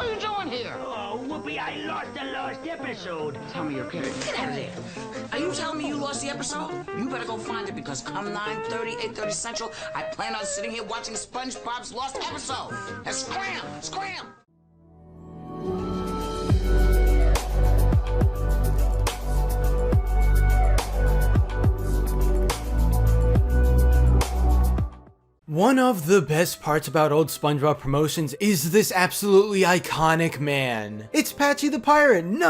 What are you doing here? Oh, Whoopi, I lost the last episode. Tell me you're kidding. Get out of there. Are you telling me you lost the episode? You better go find it because come 9:30, 8:30 Central, I plan on sitting here watching SpongeBob's lost episode. And scram! Scram! One of the best parts about old SpongeBob promotions is this absolutely iconic man. It's Patchy the Pirate, #1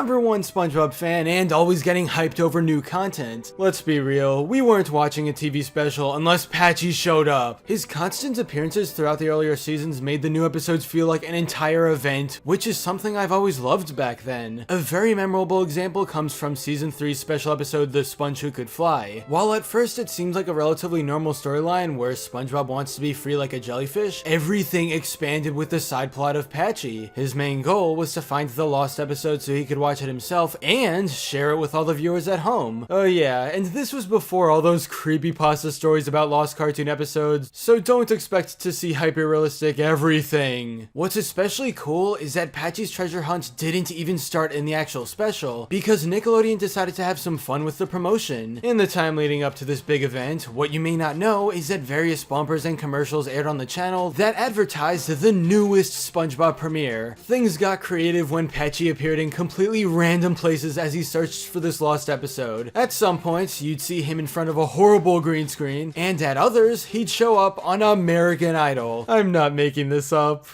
SpongeBob fan and always getting hyped over new content. Let's be real, we weren't watching a TV special unless Patchy showed up. His constant appearances throughout the earlier seasons made the new episodes feel like an entire event, which is something I've always loved back then. A very memorable example comes from Season 3's special episode The Sponge Who Could Fly. While at first it seems like a relatively normal storyline where SpongeBob wants to be free like a jellyfish, everything expanded with the side plot of Patchy. His main goal was to find the lost episode so he could watch it himself and share it with all the viewers at home. Oh yeah, and this was before all those creepypasta stories about lost cartoon episodes, so don't expect to see hyper-realistic everything. What's especially cool is that Patchy's treasure hunt didn't even start in the actual special, because Nickelodeon decided to have some fun with the promotion. In the time leading up to this big event, what you may not know is that various bumpers and commercials aired on the channel that advertised the newest SpongeBob premiere. Things got creative when Patchy appeared in completely random places as he searched for this lost episode. At some points, you'd see him in front of a horrible green screen, and at others, he'd show up on American Idol. I'm not making this up.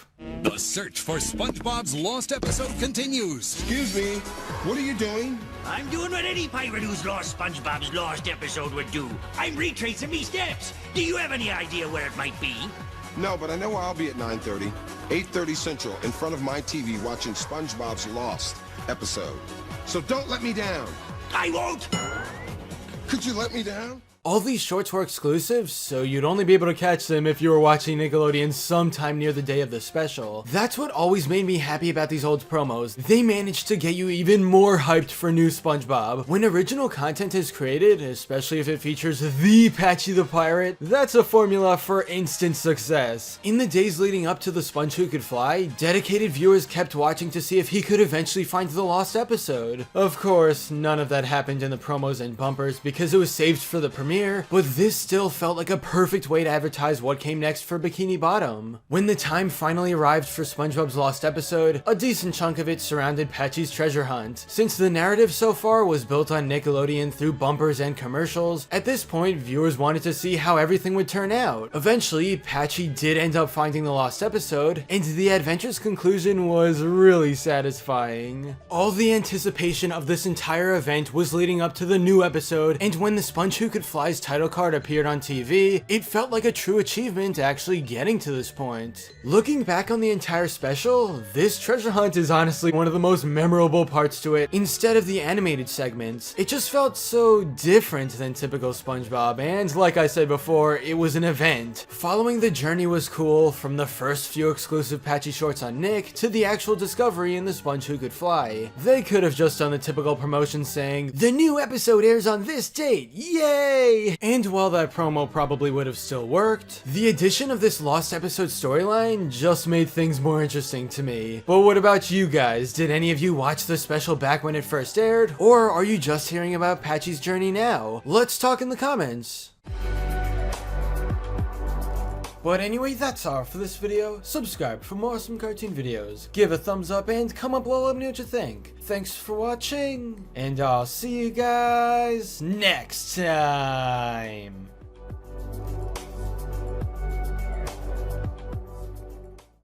The search for SpongeBob's lost episode continues. Excuse me, what are you doing? I'm doing what any pirate who's lost SpongeBob's lost episode would do. I'm retracing me steps. Do you have any idea where it might be? No, but I know where I'll be at 9:30. 8:30 Central, in front of my TV watching SpongeBob's lost episode. So don't let me down. I won't! Could you let me down? All these shorts were exclusives, so you'd only be able to catch them if you were watching Nickelodeon sometime near the day of the special. That's what always made me happy about these old promos. They managed to get you even more hyped for new SpongeBob. When original content is created, especially if it features the Patchy the Pirate, that's a formula for instant success. In the days leading up to The Sponge Who Could Fly, dedicated viewers kept watching to see if he could eventually find the lost episode. Of course, none of that happened in the promos and bumpers because it was saved for the premiere, but this still felt like a perfect way to advertise what came next for Bikini Bottom. When the time finally arrived for SpongeBob's lost episode, a decent chunk of it surrounded Patchy's treasure hunt. Since the narrative so far was built on Nickelodeon through bumpers and commercials, at this point viewers wanted to see how everything would turn out. Eventually, Patchy did end up finding the lost episode, and the adventure's conclusion was really satisfying. All the anticipation of this entire event was leading up to the new episode, and when The Sponge Who Could Fly's title card appeared on TV, it felt like a true achievement actually getting to this point. Looking back on the entire special, this treasure hunt is honestly one of the most memorable parts to it instead of the animated segments. It just felt so different than typical SpongeBob, and like I said before, it was an event. Following the journey was cool, from the first few exclusive Patchy shorts on Nick to the actual discovery in The Sponge Who Could Fly. They could have just done the typical promotion saying, "The new episode airs on this date, yay!" And while that promo probably would have still worked, the addition of this lost episode storyline just made things more interesting to me. But what about you guys? Did any of you watch the special back when it first aired? Or are you just hearing about Patchy's journey now? Let's talk in the comments. But anyway, that's all for this video. Subscribe for more awesome cartoon videos. Give a thumbs up and comment below, let me know what you think. Thanks for watching, and I'll see you guys next time.